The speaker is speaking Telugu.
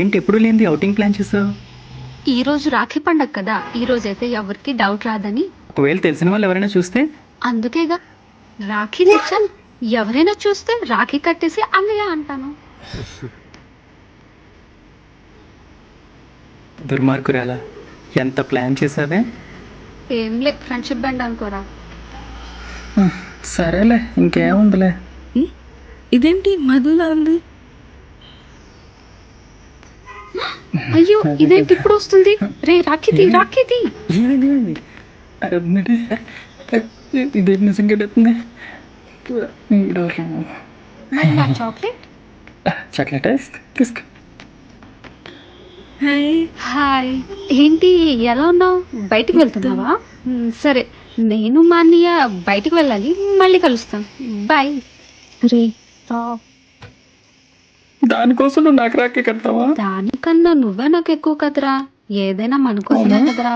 ఏంటి ఎప్పుడు లేనిది ఔటింగ్ ప్లాన్ చేసావు? ఈ రోజు రాఖీ పండగ కదా, ఈ రోజు అయితే ఎవరికి డౌట్ రాదని. ఒకవేళ తెలిసిన వాళ్ళు ఎవరైనా చూస్తే? అందుకేగా రాఖీ తెచ్చాను. ఎవరైనా చూస్తే రాఖీ కట్టేసి అన్నయ్య అంటాను. దుర్మార్గురాలా, ఎంత ప్లాన్ చేసావే? ఏం లే, ఫ్రెండ్షిప్ బ్యాండ్ అనుకోరా. సరేలే, ఇంకేముందిలే. ఇదేంటి మధులా ఉంది? అయ్యో, ఇదేంటి ఇప్పుడు వస్తుంది? రే రాఖీది రాఖీది. ఇది నిజంగా ఎడుతుంది. చాక్లెట్. చాక్లెట్ తీసుకో. హాయ్. హాయ్. ఏంటి ఎలా ఉన్నావు? బయటికి వెళ్తున్నావా? సరే, నేను మా అన్నయ్య బయటికి వెళ్ళాలి, మళ్ళీ కలుస్తాం. బాయ్. రే దానికోసం నువ్వు నాకు రాకే కడతావా? దానికన్నా నువ్వే నాకు ఎక్కువ కదరా. ఏదైనా మన కోసమే కదరా.